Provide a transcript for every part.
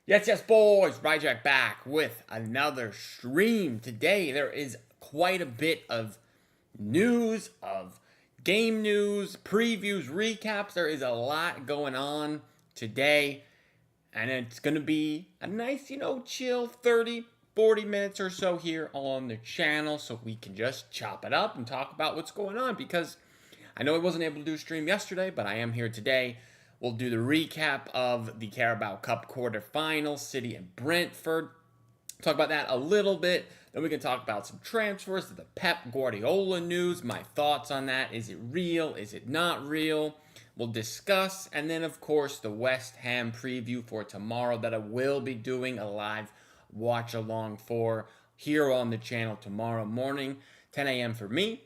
Yes, yes, boys. Ryjack back with another stream. Today there is quite a bit of news, of game news, previews, recaps. There is a lot going on today, and it's going to be a nice, chill 30, 40 minutes or so here on the channel so we can just chop it up and talk about what's going on because I know I wasn't able to do a stream yesterday, but I am here today. We'll do the recap of the Carabao Cup quarterfinals, City and Brentford. Talk about that a little bit. Then we can talk about some transfers, the Pep Guardiola news, my thoughts on that. Is it real? Is it not real? We'll discuss. And then, of course, the West Ham preview for tomorrow that I will be doing a live watch along for here on the channel tomorrow morning, 10 a.m. for me.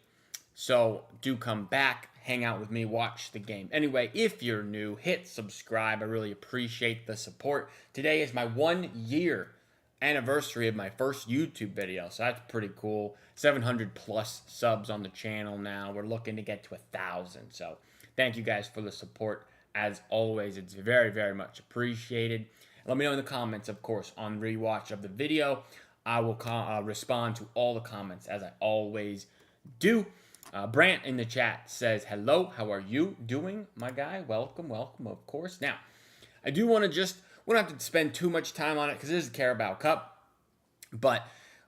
So do come back, hang out with me, watch the game. Anyway, if you're new, hit subscribe. I really appreciate the support. Today is my 1-year anniversary of my first YouTube video, so that's pretty cool. 700 plus subs on the channel now. We're looking to get to 1,000. So thank you guys for the support. As always, it's very, very much appreciated. Let me know in the comments, of course, on rewatch of the video. I will respond to all the comments as I always do. Brant in the chat says, hello, how are you doing, my guy? Welcome, welcome, of course. Now, I do want to we don't have to spend too much time on it because it is the Carabao Cup, but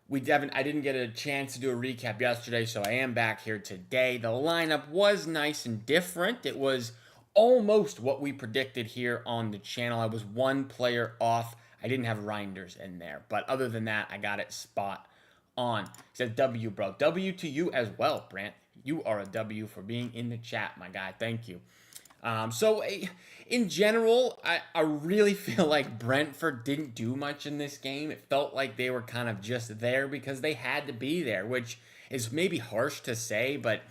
I didn't get a chance to do a recap yesterday, so I am back here today. The lineup was nice and different. It was almost what we predicted here on the channel. I was one player off. I didn't have Reinders in there, but other than that, I got it spot on. He says, W, bro. W to you as well, Brant. You are a W for being in the chat, my guy. Thank you. In general, I really feel like Brentford didn't do much in this game. It felt like they were kind of just there because they had to be there, which is maybe harsh to say, but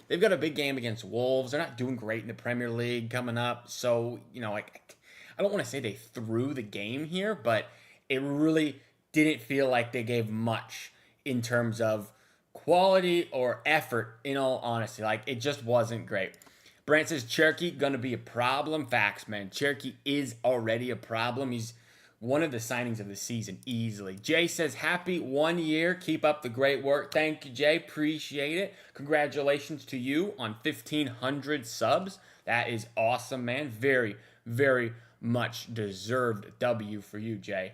they've got a big game against Wolves. They're not doing great in the Premier League coming up. So, I don't want to say they threw the game here, but it really didn't feel like they gave much in terms of quality or effort, in all honesty. Like, it just wasn't great. Brant says, Cherokee gonna be a problem. Facts, man. Cherokee is already a problem. He's one of the signings of the season, easily. Jay says, happy 1 year. Keep up the great work. Thank you, Jay. Appreciate it. Congratulations to you on 1,500 subs. That is awesome, man. Very, very much deserved W for you, Jay.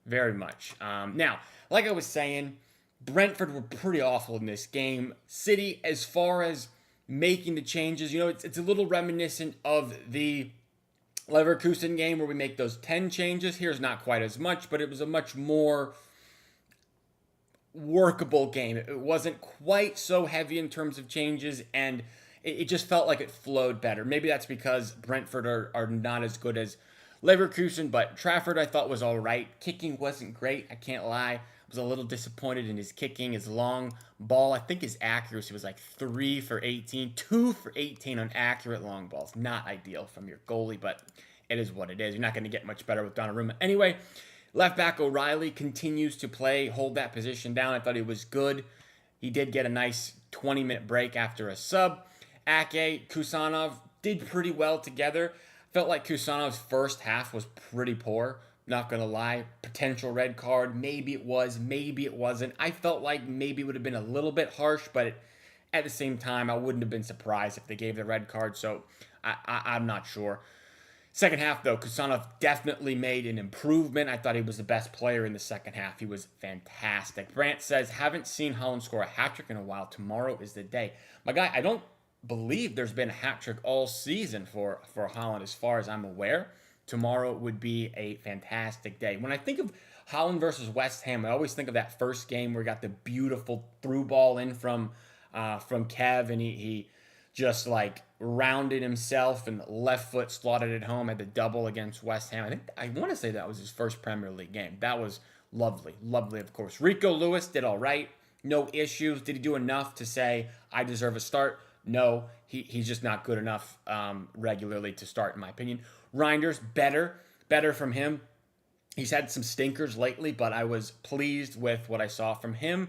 Very much. Now, like I was saying, Brentford were pretty awful in this game. City, as far as making the changes, it's a little reminiscent of the Leverkusen game where we make those 10 changes. Here's not quite as much, but it was a much more workable game. It wasn't quite so heavy in terms of changes, and it just felt like it flowed better. Maybe that's because Brentford are not as good as Leverkusen, but Trafford I thought was all right. Kicking wasn't great, I can't lie. Was a little disappointed in his kicking, his long ball. I think his accuracy was like 3 for 18, 2 for 18 on accurate long balls. Not ideal from your goalie, but it is what it is. You're not going to get much better with Donnarumma. Anyway, left back O'Reilly continues to hold that position down. I thought he was good. He did get a nice 20-minute break after a sub. Ake, Kusanov did pretty well together. Felt like Kusanov's first half was pretty poor. Not going to lie. Potential red card. Maybe it was. Maybe it wasn't. I felt like maybe it would have been a little bit harsh, but at the same time, I wouldn't have been surprised if they gave the red card, so I'm not sure. Second half, though, Kusanov definitely made an improvement. I thought he was the best player in the second half. He was fantastic. Brant says, haven't seen Haaland score a hat-trick in a while. Tomorrow is the day. My guy, I don't believe there's been a hat-trick all season for Haaland as far as I'm aware. Tomorrow would be a fantastic day. When I think of Haaland versus West Ham, I always think of that first game where he got the beautiful through ball in from Kev, and he just like rounded himself and left foot slotted it home at the double against West Ham. I want to say that was his first Premier League game. That was lovely, lovely, of course. Rico Lewis did all right, no issues. Did he do enough to say I deserve a start? No, he's just not good enough regularly to start, in my opinion. Reinders, better from him. He's had some stinkers lately, but I was pleased with what I saw from him.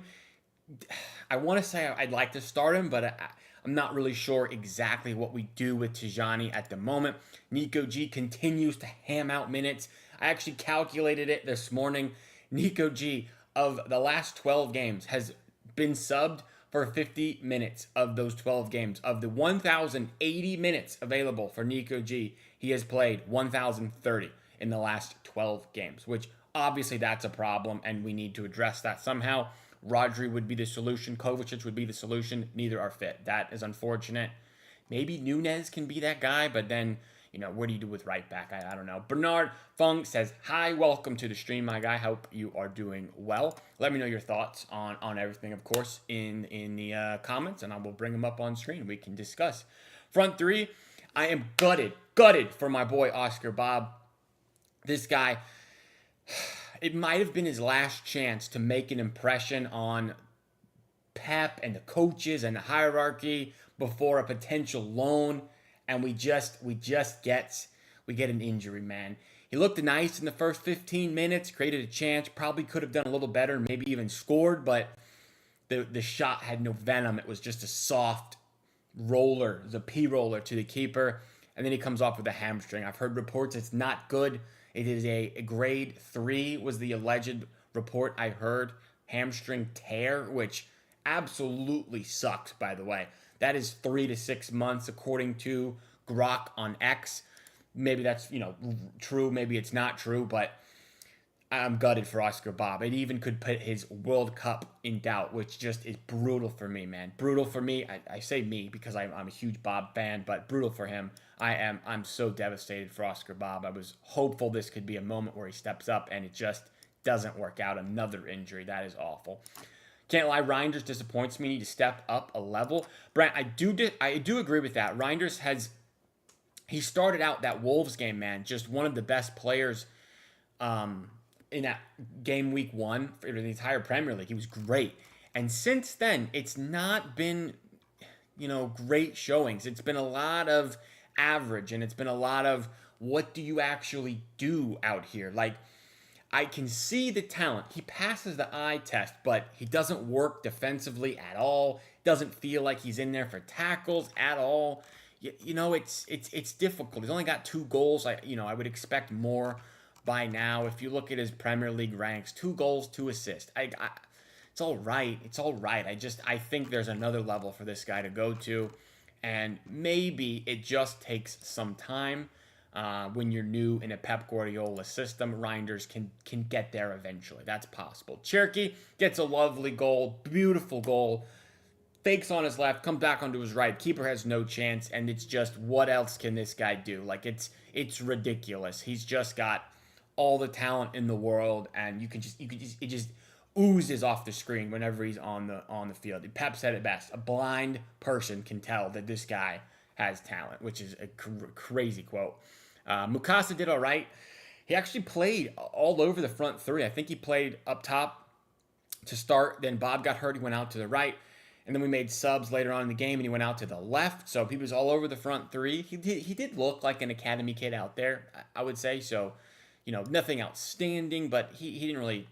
I want to say I'd like to start him, but I'm not really sure exactly what we do with Tijani at the moment. Nico G continues to ham out minutes. I actually calculated it this morning. Nico G, of the last 12 games, has been subbed for 50 minutes of those 12 games. Of the 1,080 minutes available for Nico G, he has played 1,030 in the last 12 games, which obviously that's a problem, and we need to address that somehow. Rodri would be the solution. Kovacic would be the solution. Neither are fit. That is unfortunate. Maybe Nunez can be that guy, but then, what do you do with right back? I don't know. Bernard Fung says, hi, welcome to the stream, my guy. Hope you are doing well. Let me know your thoughts on everything, of course, in the comments, and I will bring them up on screen. We can discuss. Front three, I am gutted for my boy Oscar Bob. This guy, it might have been his last chance to make an impression on Pep and the coaches and the hierarchy before a potential loan, and we get an injury, man. He looked nice in the first 15 minutes, created a chance, probably could have done a little better, maybe even scored, but the shot had no venom. It was just a soft roller, the P roller to the keeper, and then he comes off with a hamstring. I've heard reports it's not good. It is a grade 3 was the alleged report I heard. Hamstring tear, which absolutely sucks, by the way. That is 3 to 6 months, according to Grok on X. Maybe that's, true. Maybe it's not true, but I'm gutted for Oscar Bob. It even could put his World Cup in doubt, which just is brutal for me, man. Brutal for me. I say me because I'm a huge Bob fan, but brutal for him. I'm so devastated for Oscar Bob. I was hopeful this could be a moment where he steps up, and it just doesn't work out. Another injury. That is awful. Can't lie, Reinders disappoints me. Need to step up a level. Brent, I do agree with that. Reinders he started out that Wolves game, man, just one of the best players in that game week 1 for the entire Premier League. He was great. And since then, it's not been, great showings. It's been a lot of average, and it's been a lot of what do you actually do out here? Like, I can see the talent. He passes the eye test, but he doesn't work defensively at all. Doesn't feel like he's in there for tackles at all. It's difficult. He's only got 2 goals. I would expect more by now. If you look at his Premier League ranks, 2 goals, 2 assists. It's all right. It's all right. I think there's another level for this guy to go to, and maybe it just takes some time. When you're new in a Pep Guardiola system, Reinders can get there eventually. That's possible. Cherky gets a lovely goal, beautiful goal, fakes on his left, comes back onto his right. Keeper has no chance, and it's just, what else can this guy do? Like, it's ridiculous. He's just got all the talent in the world, and it just oozes off the screen whenever he's on the field. Pep said it best: a blind person can tell that this guy has talent, which is a crazy quote. Mukasa did all right. He actually played all over the front three. I think he played up top to start. Then Bob got hurt. He went out to the right. And then we made subs later on in the game, and he went out to the left. So he was all over the front three. He did look like an academy kid out there, I would say. So, nothing outstanding, but he didn't really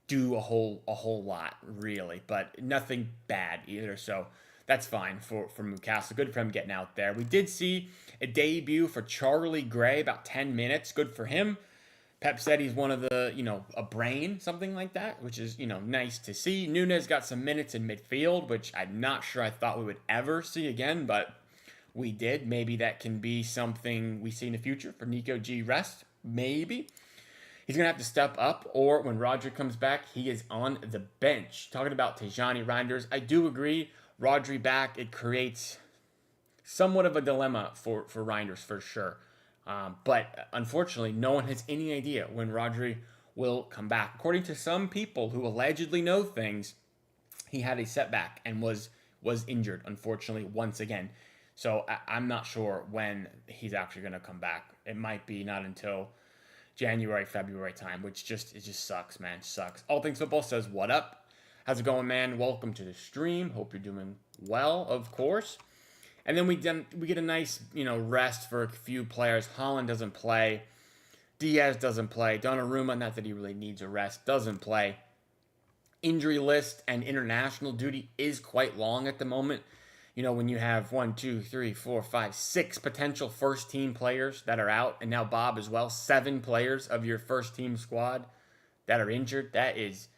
do a whole lot, really. But nothing bad either. So that's fine for Mukasa. Good for him getting out there. We did see a debut for Charlie Gray, about 10 minutes. Good for him. Pep said he's one of the, a brain, something like that, which is, nice to see. Nunez got some minutes in midfield, which I'm not sure I thought we would ever see again, but we did. Maybe that can be something we see in the future for Nico G rest. Maybe. He's going to have to step up, or when Rodri comes back, he is on the bench. Talking about Tijani Reinders, I do agree. Rodri back, it creates somewhat of a dilemma for Reinders for sure. But unfortunately, no one has any idea when Rodri will come back. According to some people who allegedly know things, he had a setback and was injured, unfortunately, once again. So I'm not sure when he's actually going to come back. It might be not until January, February time, which it just sucks, man. Sucks. All Things Football says, what up? How's it going, man? Welcome to the stream. Hope you're doing well, of course. And then we get a nice, rest for a few players. Holland doesn't play. Diaz doesn't play. Donnarumma, not that he really needs a rest, doesn't play. Injury list and international duty is quite long at the moment. When you have 6 potential first team players that are out, and now Bob as well, 7 players of your first team squad that are injured, that is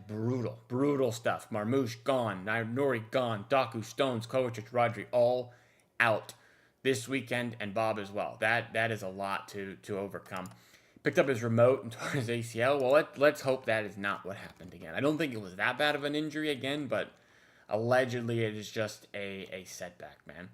brutal. Brutal stuff. Marmouche gone, Nori gone, Doku, Stones, Kovacic, Rodri all out this weekend, and Bob as well. That is a lot to overcome. Picked up his remote and tore his ACL. Well, let's hope that is not what happened again. I don't think it was that bad of an injury again, but allegedly it is just a setback, man.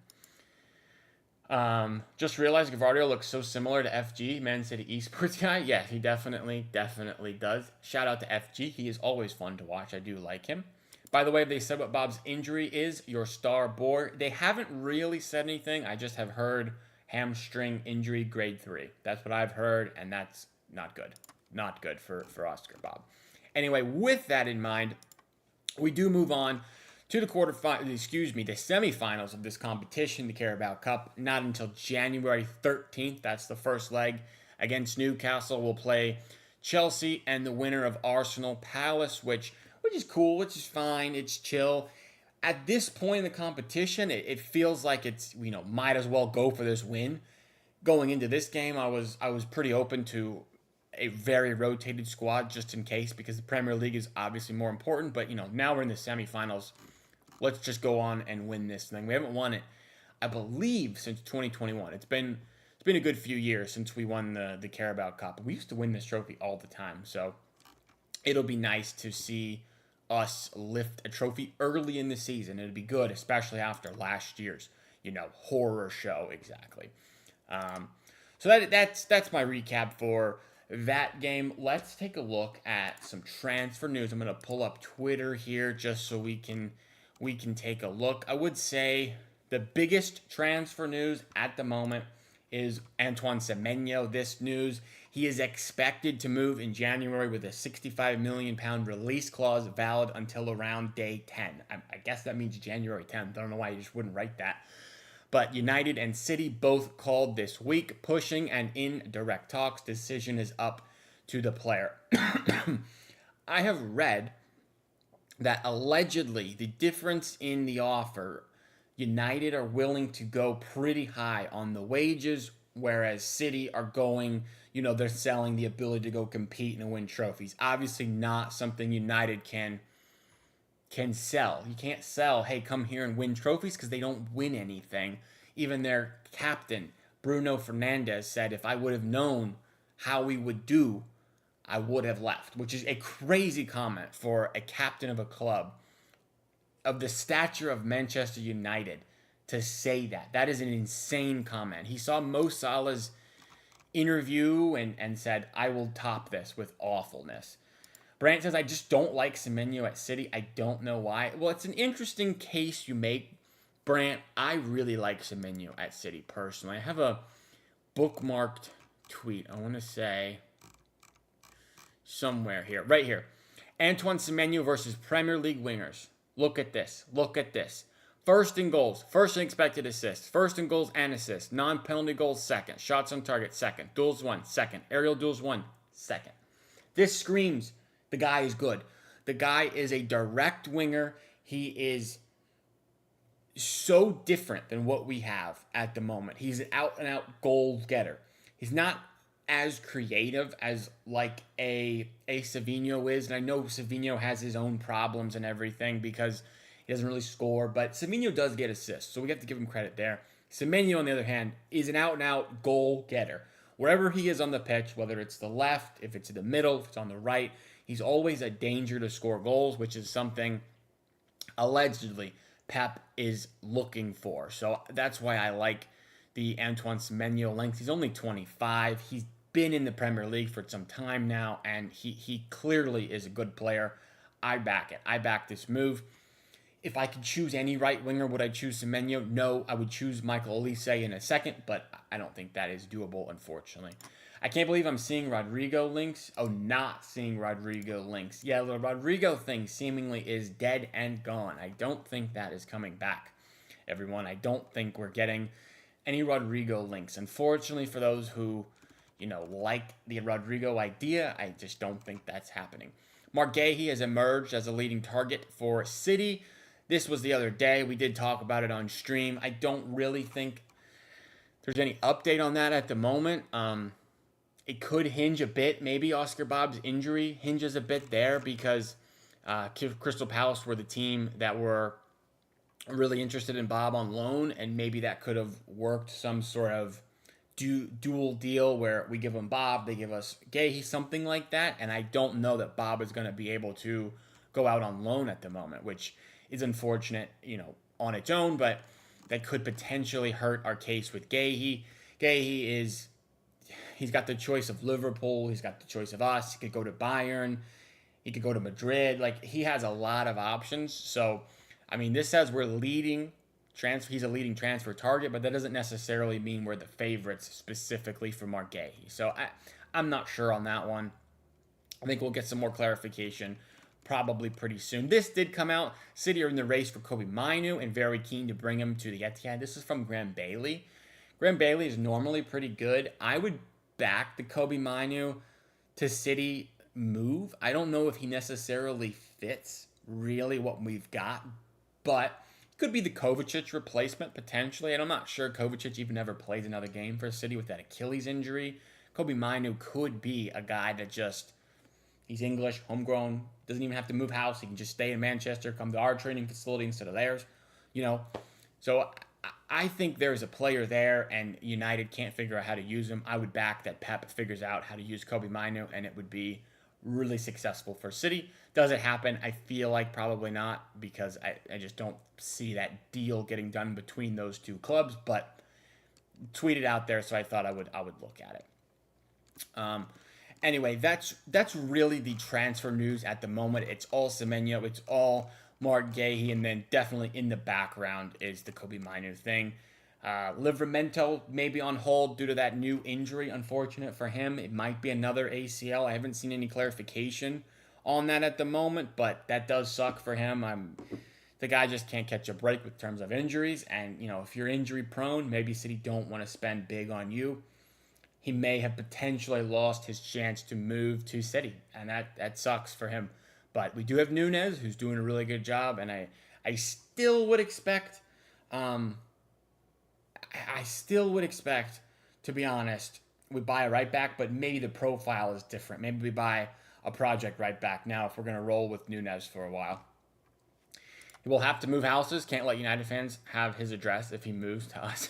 Just realized Gavardio looks so similar to FG, Man City esports guy. Yeah, he definitely does. Shout out to FG. He is always fun to watch. I do like him. By the way, they said what Bob's injury is, your star board. They haven't really said anything. I just have heard hamstring injury grade 3. That's what I've heard, and that's not good. Not good for Oscar Bob. Anyway, with that in mind, we do move on to the the semifinals of this competition, the Carabao Cup, not until January 13th. That's the first leg. Against Newcastle, we'll play Chelsea and the winner of Arsenal Palace, which is cool, which is fine. It's chill. At this point in the competition, it feels like it's, might as well go for this win. Going into this game, I was pretty open to a very rotated squad just in case, because the Premier League is obviously more important. But, now we're in the semifinals. Let's just go on and win this thing. We haven't won it, I believe, since 2021. It's been a good few years since we won the Carabao Cup. We used to win this trophy all the time, so it'll be nice to see us lift a trophy early in the season. It'd be good, especially after last year's, horror show. Exactly. So that's my recap for that game. Let's take a look at some transfer news. I'm gonna pull up Twitter here just so we can take a look. I would say the biggest transfer news at the moment is Antoine Semenyo. This news, he is expected to move in January with a £65 million release clause valid until around day 10. I guess that means January 10th. I don't know why you just wouldn't write that. But United and City both called this week, pushing and in direct talks. Decision is up to the player. I have read that allegedly the difference in the offer, United are willing to go pretty high on the wages, whereas City are going, they're selling the ability to go compete and win trophies. Obviously not something United can sell. You can't sell, hey, come here and win trophies, because they don't win anything. Even their captain, Bruno Fernandes, said, if I would have known how we would do, I would have left, which is a crazy comment for a captain of a club of the stature of Manchester United to say that. That is an insane comment. He saw Mo Salah's interview and said, I will top this with awfulness. Brant says, I just don't like Semenyo at City. I don't know why. Well, it's an interesting case you make, Brant. I really like Semenyo at City, personally. I have a bookmarked tweet. I want to say somewhere here. Right here. Antoine Semenyo versus Premier League wingers. Look at this. Look at this. First in goals. First in expected assists. First in goals and assists. Non-penalty goals, second. Shots on target, second. Duels, 1, second. Aerial duels, 1, second. This screams the guy is good. The guy is a direct winger. He is so different than what we have at the moment. He's an out-and-out goal getter. He's not as creative as like a Savinho is. And I know Savinho has his own problems and everything because he doesn't really score. But Savinho does get assists, so we have to give him credit there. Semenyo, on the other hand, is an out-and-out goal getter. Wherever he is on the pitch, whether it's the left, if it's in the middle, if it's on the right, he's always a danger to score goals, which is something allegedly Pep is looking for. So that's why I like the Antoine Semenyo length. He's only 25. He's been in the Premier League for some time now, and he clearly is a good player. I back it. I back this move. If I could choose any right winger, would I choose Semenyo? No, I would choose Michael Olise in a second, but I don't think that is doable, unfortunately. I can't believe I'm seeing Rodrigo links. Oh, not seeing Rodrigo links. Yeah, the Rodrigo thing seemingly is dead and gone. I don't think that is coming back, everyone. I don't think we're getting any Rodrigo links. Unfortunately, for those who, like the Rodrigo idea, I just don't think that's happening. Mark Gahey has emerged as a leading target for City. This was the other day. We did talk about it on stream. I don't really think there's any update on that at the moment. It could hinge a bit. Maybe Oscar Bob's injury hinges a bit there because Crystal Palace were the team that were really interested in Bob on loan, and maybe that could have worked some sort of dual deal where we give them Bob, they give us Gay, something like that. And I don't know that Bob is going to be able to go out on loan at the moment, which is unfortunate, on its own, but that could potentially hurt our case with Gay. He's got the choice of Liverpool, he's got the choice of us. He could go to Bayern, he could go to Madrid. Like, he has a lot of options. So, I mean, this says we're leading transfer. He's a leading transfer target, but that doesn't necessarily mean we're the favorites specifically for Mark Gay. So I'm not sure on that one. I think we'll get some more clarification probably pretty soon. This did come out. City are in the race for Kobe Mainu and very keen to bring him to the Etihad. This is from Graham Bailey. Graham Bailey is normally pretty good. I would back the Kobe Mainu to City move. I don't know if he necessarily fits really what we've got, but could be the Kovacic replacement, potentially. And I'm not sure Kovacic even ever plays another game for City with that Achilles injury. Kobe Mainu could be a guy that he's English, homegrown, doesn't even have to move house. He can just stay in Manchester, come to our training facility instead of theirs, So I think there's a player there, and United can't figure out how to use him. I would back that Pep figures out how to use Kobe Mainu, and it would be really successful for City. Does it happen? I feel like probably not, because I just don't see that deal getting done between those two clubs, but tweeted out there, so I thought I would look at it. Anyway, that's really the transfer news at the moment. It's all Semenyo, it's all Mark Gahey, and then definitely in the background is the Kobe Mainu thing. Livramento may be on hold due to that new injury. Unfortunate for him. It might be another ACL. I haven't seen any clarification on that at the moment, but that does suck for him. The guy just can't catch a break with terms of injuries, and if you're injury prone, maybe City don't want to spend big on you. He may have potentially lost his chance to move to City, and that sucks for him. But we do have Nunez, who's doing a really good job, and I still would expect, to be honest, we buy a right back, but maybe the profile is different. Maybe we buy a project right back now if we're going to roll with Nunez for a while. He will have to move houses. Can't let United fans have his address if he moves to us.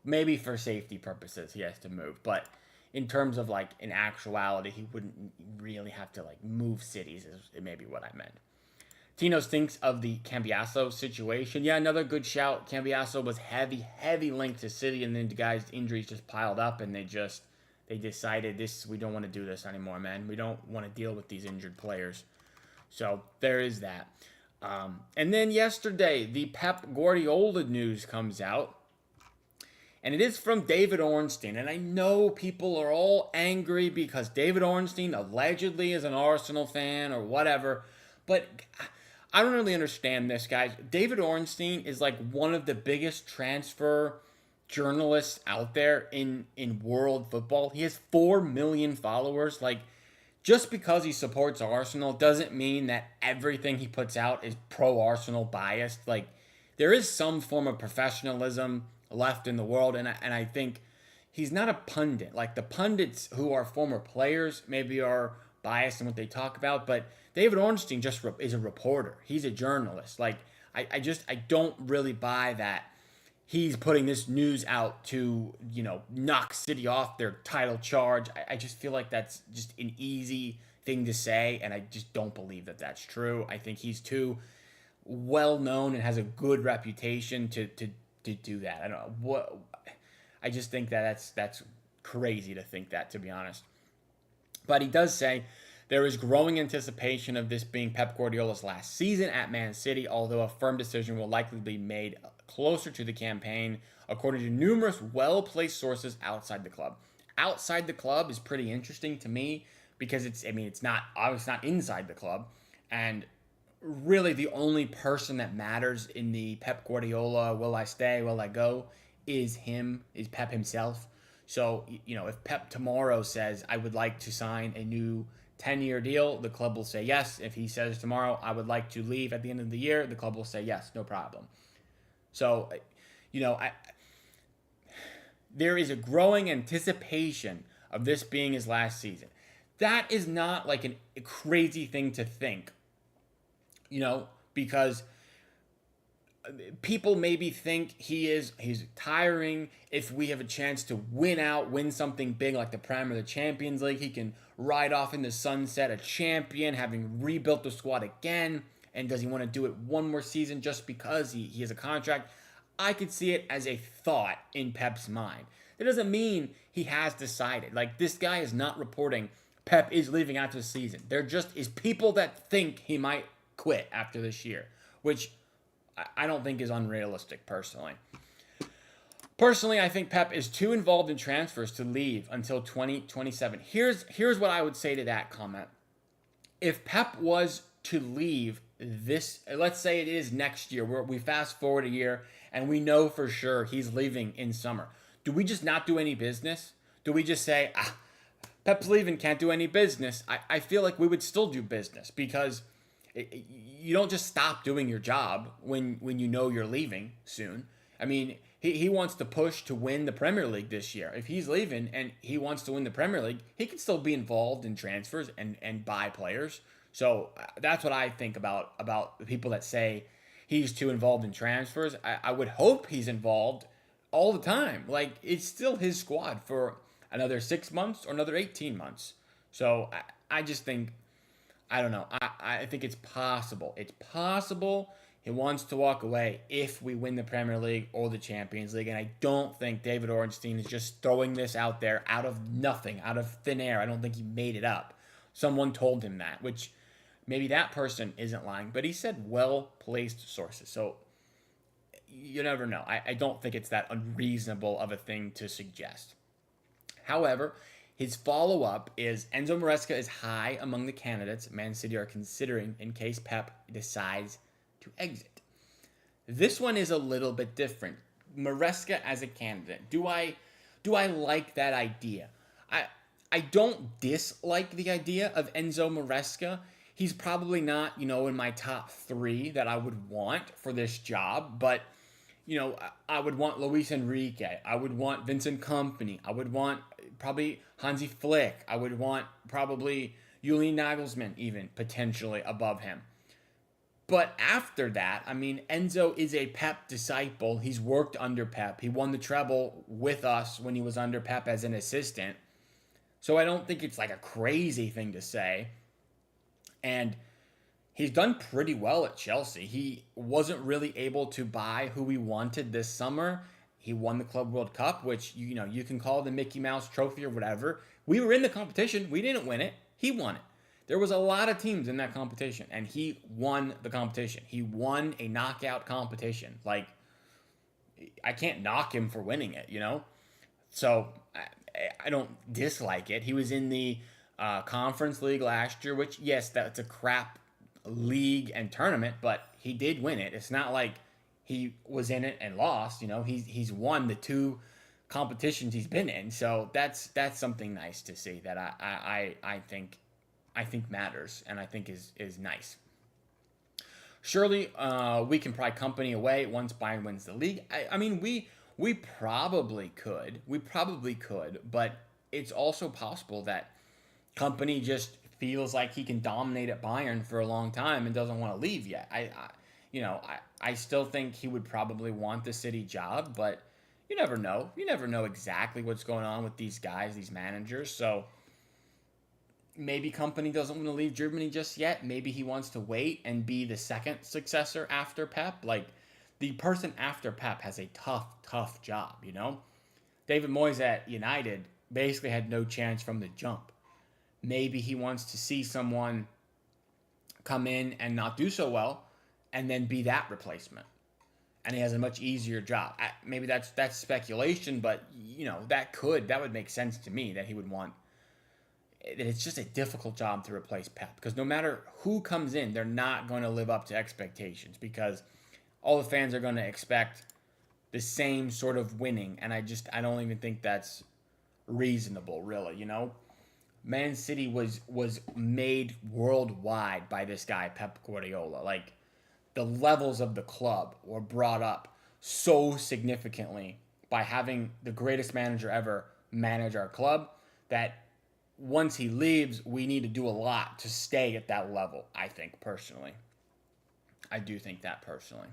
Maybe for safety purposes he has to move, but in terms of in actuality, he wouldn't really have to move cities, is maybe what I meant. Tino thinks of the Cambiasso situation. Yeah, another good shout. Cambiasso was heavy linked to City, and then the guy's injuries just piled up, and they decided we don't want to do this anymore, man. We don't want to deal with these injured players. So there is that. And then yesterday, the Pep Guardiola news comes out. And it is from David Ornstein. And I know people are all angry because David Ornstein allegedly is an Arsenal fan or whatever. But I don't really understand this, guys. David Ornstein is one of the biggest transfer journalists out there in world football. He has 4 million followers. Just because he supports Arsenal doesn't mean that everything he puts out is pro-Arsenal biased. There is some form of professionalism left in the world, and I think he's not a pundit. The pundits who are former players maybe are biased in what they talk about, but David Ornstein just is a reporter. He's a journalist. I don't really buy that he's putting this news out to knock City off their title charge. I just feel like that's just an easy thing to say, and I just don't believe that that's true. I think he's too well known and has a good reputation to do that. I don't know what. I just think that's crazy to think that, to be honest. But he does say there is growing anticipation of this being Pep Guardiola's last season at Man City, although a firm decision will likely be made closer to the campaign, according to numerous well-placed sources outside the club. Outside the club is pretty interesting to me because it's not inside the club, and really the only person that matters in the Pep Guardiola, will I stay, will I go, is Pep himself. So, if Pep tomorrow says, I would like to sign a new 10-year deal, the club will say yes. If he says tomorrow, I would like to leave at the end of the year, the club will say yes, no problem. So, there is a growing anticipation of this being his last season. That is not like a crazy thing to think, because people maybe think he's tiring. If we have a chance to win something big like the Prem or the Champions League, he can ride off in the sunset a champion, having rebuilt the squad again. And does he want to do it one more season just because he has a contract? I could see it as a thought in Pep's mind. That doesn't mean he has decided. Like, this guy is not reporting Pep is leaving after the season. There just is people that think he might quit after this year, which I don't think is unrealistic personally. Personally, I think Pep is too involved in transfers to leave until 2027. Here's what I would say to that comment. If Pep was to leave this, let's say it is next year, where we fast forward a year and we know for sure he's leaving in summer, do we just not do any business? Do we just say, Pep's leaving, can't do any business? I feel like we would still do business, because you don't just stop doing your job when you know you're leaving soon. I mean, he wants to push to win the Premier League this year. If he's leaving and he wants to win the Premier League, he can still be involved in transfers and buy players. So that's what I think about the people that say he's too involved in transfers. I would hope he's involved all the time. Like, it's still his squad for another 6 months or another 18 months. So I just think, I don't know. I think it's possible. It's possible he wants to walk away if we win the Premier League or the Champions League. And I don't think David Ornstein is just throwing this out there out of nothing, out of thin air. I don't think he made it up. Someone told him that, which maybe that person isn't lying, but he said well-placed sources. So you never know. I don't think it's that unreasonable of a thing to suggest. However, his follow-up is Enzo Maresca is high among the candidates Man City are considering in case Pep decides to exit. This one is a little bit different. Maresca as a candidate. Do I like that idea? I don't dislike the idea of Enzo Maresca. He's probably not, in my top 3 that I would want for this job, but I would want Luis Enrique. I would want Vincent Kompany. I would want probably Hansi Flick. I would want probably Julian Nagelsmann even potentially above him. But after that, I mean, Enzo is a Pep disciple. He's worked under Pep. He won the treble with us when he was under Pep as an assistant. So I don't think it's like a crazy thing to say. And he's done pretty well at Chelsea. He wasn't really able to buy who he wanted this summer. He won the Club World Cup, which, you can call the Mickey Mouse Trophy or whatever. We were in the competition. We didn't win it. He won it. There was a lot of teams in that competition, and he won the competition. He won a knockout competition. Like, I can't knock him for winning it, So I don't dislike it. He was in the Conference League last year, which, yes, that's a crap league and tournament, but he did win it. It's not like he was in it and lost. He's won the 2 competitions he's been in. So that's something nice to see that I think matters and I think is nice. Surely we can pry Kompany away once Bayern wins the league. I mean, we probably could. But it's also possible that Kompany just feels like he can dominate at Bayern for a long time and doesn't want to leave yet. I still think he would probably want the City job, but you never know. You never know exactly what's going on with these guys, these managers. So maybe Kompany doesn't want to leave Germany just yet. Maybe he wants to wait and be the second successor after Pep. Like, the person after Pep has a tough job, David Moyes at United basically had no chance from the jump. Maybe he wants to see someone come in and not do so well and then be that replacement. And he has a much easier job. Maybe that's speculation, but, that would make sense to me, that he would want. It's just a difficult job to replace Pep, because no matter who comes in, they're not going to live up to expectations, because all the fans are going to expect the same sort of winning, and I don't even think that's reasonable, really, Man City was made worldwide by this guy Pep Guardiola. Like the levels of the club were brought up so significantly by having the greatest manager ever manage our club that once he leaves, we need to do a lot to stay at that level, I think, personally. I do think that personally.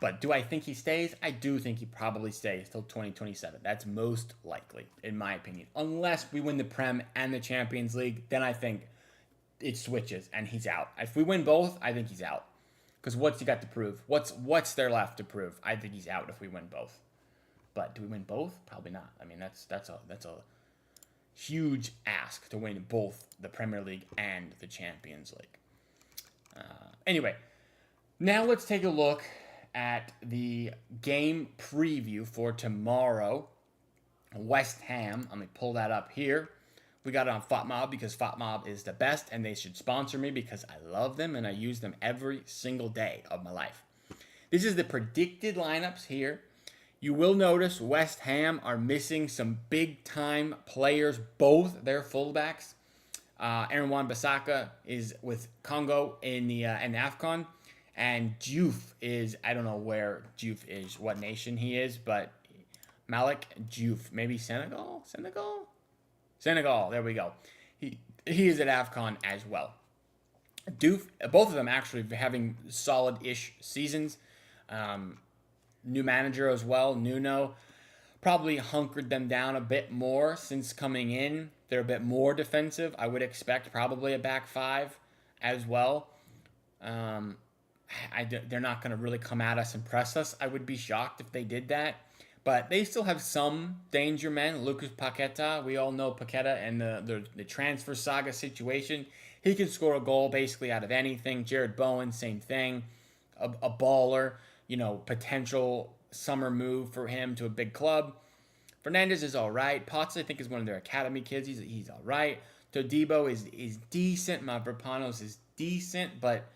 But do I think he stays? I do think he probably stays till 2027. That's most likely, in my opinion. Unless we win the Prem and the Champions League, then I think it switches and he's out. If we win both, I think he's out. Because what's he got to prove? What's there left to prove? I think he's out if we win both. But do we win both? Probably not. I mean, that's a huge ask to win both the Premier League and the Champions League. Anyway, now let's take a look at the game preview for tomorrow. West Ham. Let me pull that up here. We got it on FOTMob because FOTMob is the best and they should sponsor me because I love them and I use them every single day of my life. This is the predicted lineups here. You will notice West Ham are missing some big-time players, both their fullbacks. Aaron Wan-Bissaka is with Congo in the AFCON. And Diouf is, I don't know where Diouf is, what nation he is, but Malik Diouf, maybe Senegal? Senegal, there we go. He is at AFCON as well. Diouf, both of them actually having solid-ish seasons. New manager as well, Nuno, probably hunkered them down a bit more since coming in. They're a bit more defensive. I would expect probably a back five as well. They're not going to really come at us and press us. I would be shocked if they did that. But they still have some danger men. Lucas Paqueta, we all know Paqueta and the transfer saga situation. He can score a goal basically out of anything. Jared Bowen, same thing. A baller. Potential summer move for him to a big club. Fernandez is all right. Potts, I think, is one of their academy kids. He's all right. Todibo is decent. Mavropanos is decent. But,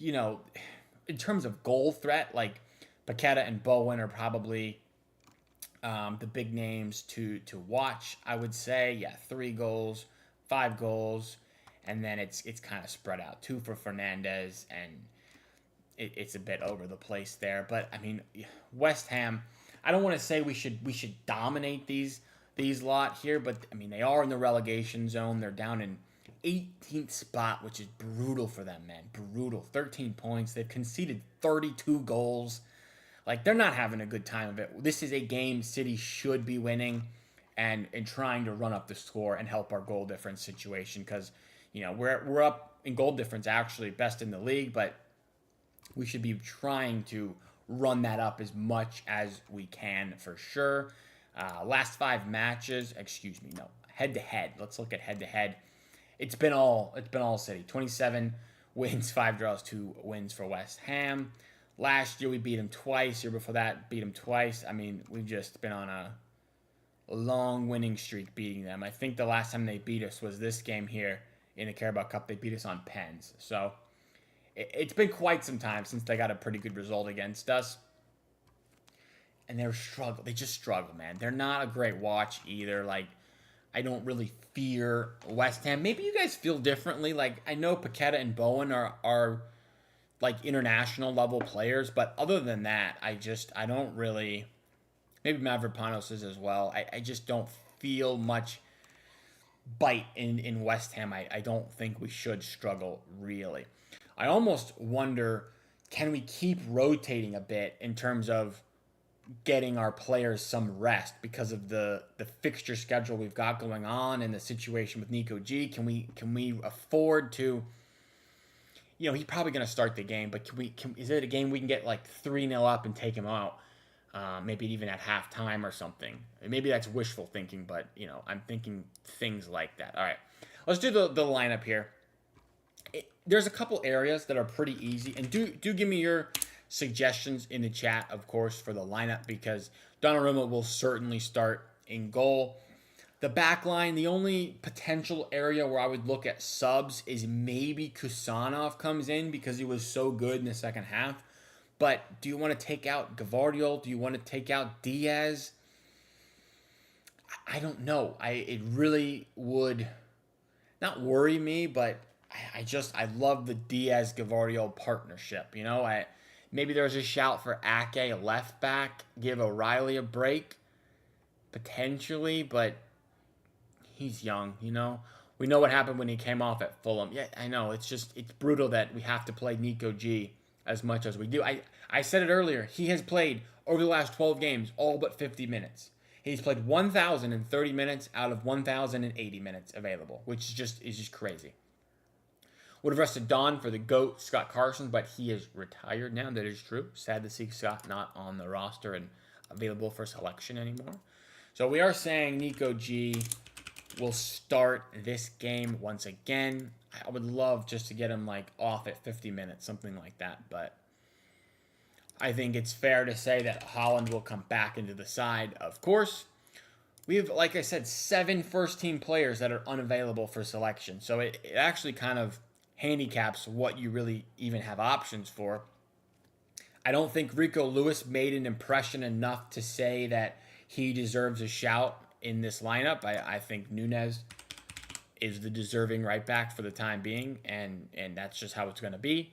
in terms of goal threat, like Paqueta and Bowen are probably the big names to watch, I would say. Yeah, 3 goals, 5 goals. And then it's kind of spread out. 2 for Fernandez and it's a bit over the place there. But I mean, West Ham, I don't want to say we should dominate these lot here, but I mean they are in the relegation zone. They're down in 18th spot, which is brutal for them, man. Brutal. 13 points. They've conceded 32 goals. Like they're not having a good time of it. This is a game City should be winning and trying to run up the score and help our goal difference situation because we're up in goal difference actually best in the league, but we should be trying to run that up as much as we can for sure. Last 5 matches, head-to-head. Let's look at head-to-head. It's been all City. 27 wins, 5 draws, 2 wins for West Ham. Last year we beat them twice. Year before that, beat them twice. I mean, we've just been on a long winning streak beating them. I think the last time they beat us was this game here in the Carabao Cup. They beat us on pens. So it's been quite some time since they got a pretty good result against us. And they just struggle, man. They're not a great watch either. Like, I don't really fear West Ham. Maybe you guys feel differently. Like, I know Paqueta and Bowen are like international level players, but other than that, I don't really. Maybe Mavropanos is as well. I just don't feel much bite in West Ham. I don't think we should struggle really. I almost wonder, can we keep rotating a bit in terms of getting our players some rest because of the fixture schedule we've got going on and the situation with Nico G? Can we afford to? He's probably going to start the game, but is it a game we can get like 3-0 up and take him out? Maybe even at halftime or something. Maybe that's wishful thinking, but I'm thinking things like that. All right, let's do the lineup here. There's a couple areas that are pretty easy, and do give me your suggestions in the chat, of course, for the lineup because Donnarumma will certainly start in goal. The back line, the only potential area where I would look at subs is maybe Kusanov comes in because he was so good in the second half. But do you want to take out Gavardiol? Do you want to take out Diaz? I don't know. It really would not worry me, but I love the Diaz Gavardio partnership. You know, maybe there's a shout for Ake, a left back, give O'Reilly a break potentially, but he's young. You know, we know what happened when he came off at Fulham. Yeah, I know. It's brutal that we have to play Nico G as much as we do. I said it earlier. He has played over the last 12 games all but 50 minutes. He's played 1,030 minutes out of 1,080 minutes available, which is just crazy. Would have rested Don for the GOAT, Scott Carson, but he is retired now. That is true. Sad to see Scott not on the roster and available for selection anymore. So we are saying Nico G will start this game once again. I would love just to get him like off at 50 minutes, something like that, but I think it's fair to say that Holland will come back into the side. Of course, we have, like I said, 7 first-team players that are unavailable for selection. So it actually kind of handicaps what you really even have options for. I don't think Rico Lewis made an impression enough to say that he deserves a shout in this lineup. I think Nunez is the deserving right back for the time being, and that's just how it's going to be.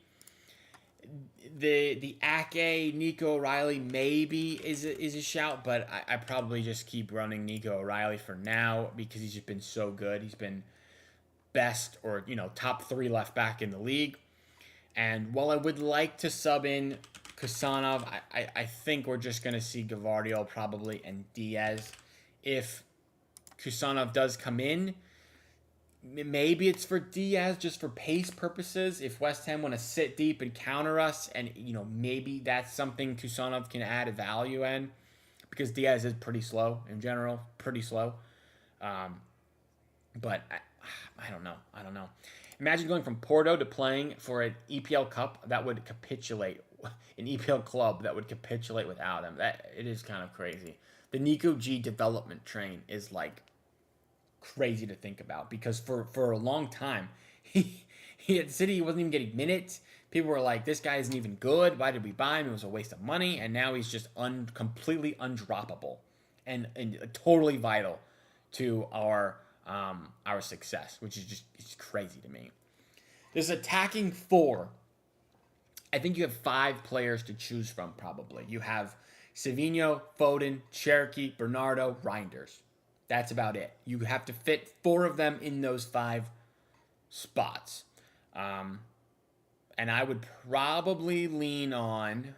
The Ake, Nico O'Reilly maybe is a shout, but I probably just keep running Nico O'Reilly for now because he's just been so good. He's been best or, top 3 left back in the league. And while I would like to sub in Kusanov, I think we're just going to see Gavardio probably and Diaz. If Kusanov does come in, maybe it's for Diaz just for pace purposes. If West Ham want to sit deep and counter us, and maybe that's something Kusanov can add a value in, because Diaz is pretty slow in general, pretty slow. But I don't know. Imagine going from Porto to playing for an EPL Cup that would capitulate, an EPL club that would capitulate without him. It is kind of crazy. The Nico G development train is like crazy to think about, because for a long time he at City he wasn't even getting minutes. People were like, this guy isn't even good, why did we buy him, it was a waste of money, and now he's just completely undroppable and totally vital to our success, which is just it's crazy to me. This attacking 4, I think you have 5 players to choose from. Probably you have Savinho, Foden, Cherokee, Bernardo, Reinders. That's about it. You have to fit 4 of them in those 5 spots. And I would probably lean on...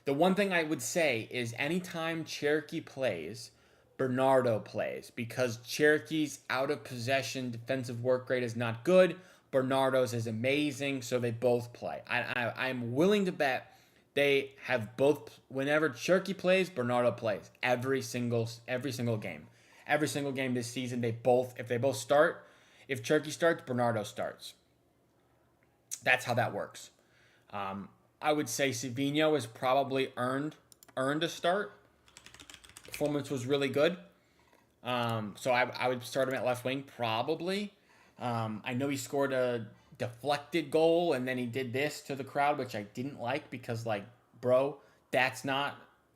The one thing I would say is anytime Cherokee plays, Bernardo plays. Because Cherokee's out of possession defensive work rate is not good. Bernardo's is amazing, so they both play. I'm willing to bet they have both. Whenever Cherokee plays, Bernardo plays every single game. Every single game this season, if they both start, if Cherokee starts, Bernardo starts. That's how that works. I would say Savinho has probably earned a start. Performance was really good. So I would start him at left wing probably. I know he scored a deflected goal, and then he did this to the crowd, which I didn't like, because, like, bro, that's not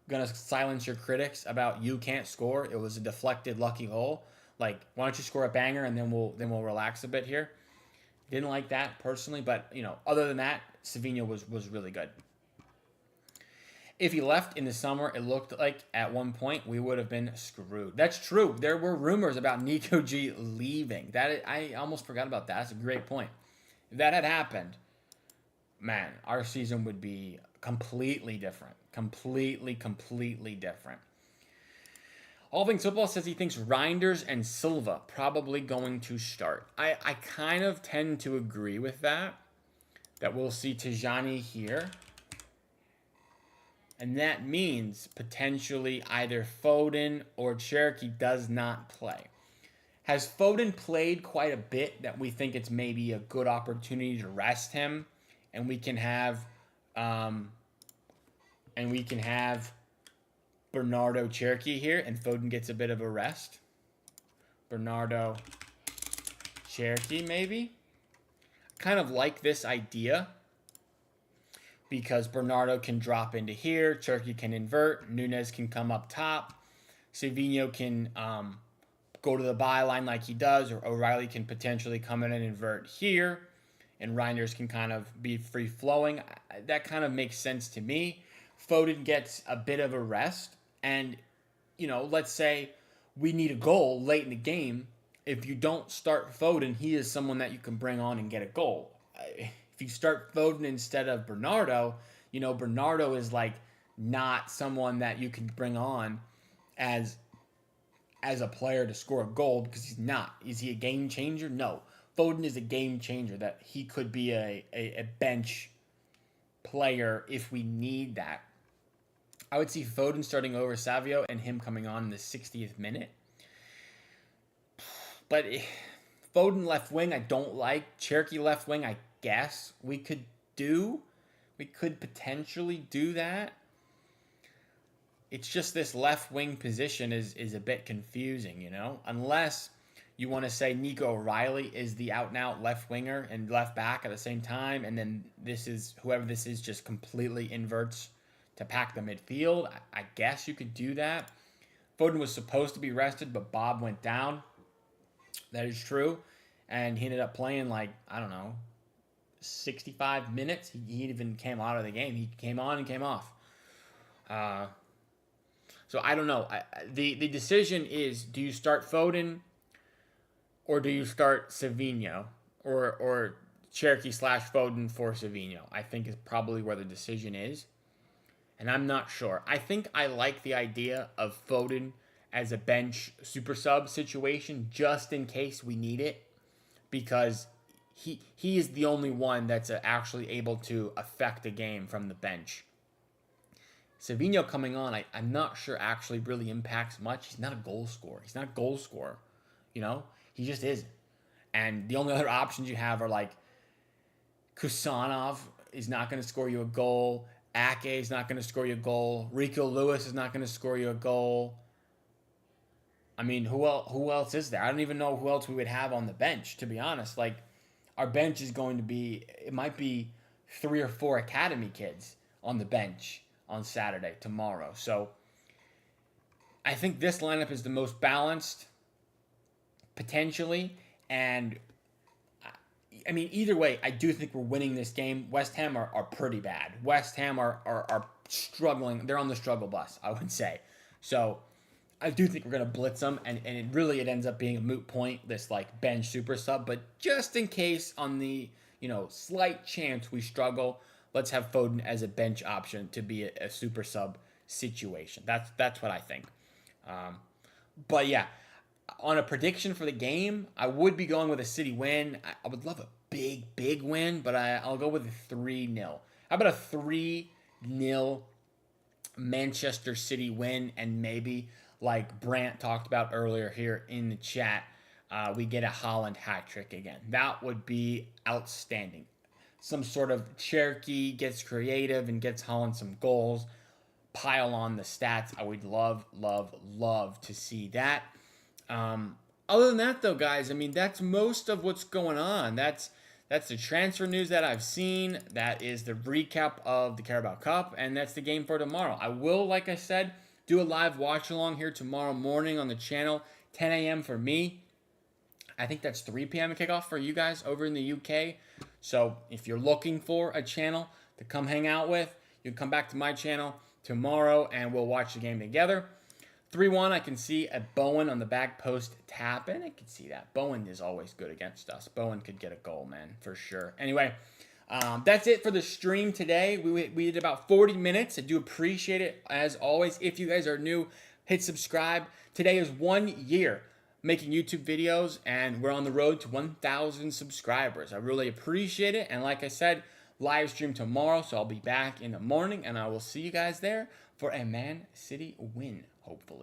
gonna silence your critics about you can't score. It was a deflected lucky goal. Like, why don't you score a banger, and then we'll relax a bit here. Didn't like that personally, but other than that, Savinho was really good. If he left in the summer, it looked like at one point we would have been screwed. That's true. There were rumors about Nico G leaving. I almost forgot about that. That's a great point. If that had happened, man, our season would be completely different. Completely different. All Things Football says he thinks Reinders and Silva probably going to start. I kind of tend to agree with that we'll see Tijani here. And that means potentially either Foden or Cherokee does not play. Has Foden played quite a bit that we think it's maybe a good opportunity to rest him, and we can have Bernardo Cherokee here, and Foden gets a bit of a rest. Bernardo Cherokee maybe. Kind of like this idea. because Bernardo can drop into here, Cherky can invert, Nunez can come up top, Savinho can go to the byline like he does, or O'Reilly can potentially come in and invert here, and Reinders can kind of be free-flowing. That kind of makes sense to me. Foden gets a bit of a rest, and, let's say we need a goal late in the game. If you don't start Foden, he is someone that you can bring on and get a goal. If you start Foden instead of Bernardo, Bernardo is like not someone that you can bring on as a player to score a goal, because he's not. Is he a game changer? No. Foden is a game changer, that he could be a bench player if we need that. I would see Foden starting over Savio and him coming on in the 60th minute. But Foden left wing, I don't like. Cherky left wing, I guess we could do. We could potentially do that. It's just this left wing position is a bit confusing, Unless you want to say Nico O'Reilly is the out-and-out left winger and left back at the same time, and then whoever this is just completely inverts to pack the midfield. I guess you could do that. Foden was supposed to be rested, but Bob went down. That is true. And he ended up playing 65 minutes. He even came out of the game. He came on and came off. So I don't know. The decision is, do you start Foden or do you start Savinho or Cherky / Foden for Savinho? I think is probably where the decision is. And I'm not sure. I think I like the idea of Foden as a bench super sub situation just in case we need it, because he is the only one that's actually able to affect a game from the bench. Savinho coming on, I'm not sure actually really impacts much. He's not a goal scorer. He's not a goal scorer. He just isn't. And the only other options you have are like Kusanov is not going to score you a goal. Ake is not going to score you a goal. Rico Lewis is not going to score you a goal. I mean, who else is there? I don't even know who else we would have on the bench, to be honest. Like, our bench is going to be, it might be 3 or 4 academy kids on the bench on Saturday, tomorrow. So I think this lineup is the most balanced, potentially. And, I mean, either way, I do think we're winning this game. West Ham are pretty bad. West Ham are struggling. They're on the struggle bus, I would say. So I do think we're going to blitz them, and it ends up being a moot point, this bench super sub. But just in case, on the slight chance we struggle, let's have Foden as a bench option to be a super sub situation. That's what I think. But yeah, on a prediction for the game, I would be going with a City win. I would love a big win, but I'll go with a 3-0. How about a 3-0 Manchester City win, and maybe, like Brant talked about earlier here in the chat, we get a Haaland hat trick again. That would be outstanding. Some sort of Cherky gets creative and gets Haaland some goals. Pile on the stats. I would love to see that. Other than that, though, guys, I mean, that's most of what's going on. That's the transfer news that I've seen. That is the recap of the Carabao Cup, and that's the game for tomorrow. I will, like I said, do a live watch-along here tomorrow morning on the channel, 10 a.m. for me. I think that's 3 p.m. kickoff for you guys over in the UK. So if you're looking for a channel to come hang out with, you can come back to my channel tomorrow, and we'll watch the game together. 3-1, I can see a Bowen on the back post tap, and I can see that. Bowen is always good against us. Bowen could get a goal, man, for sure. Anyway, that's it for the stream today. We did about 40 minutes. I do appreciate it, as always. If you guys are new, hit subscribe. Today is 1 year making YouTube videos, and we're on the road to 1,000 subscribers. I really appreciate it, and like I said, live stream tomorrow, so I'll be back in the morning, and I will see you guys there for a Man City win, hopefully.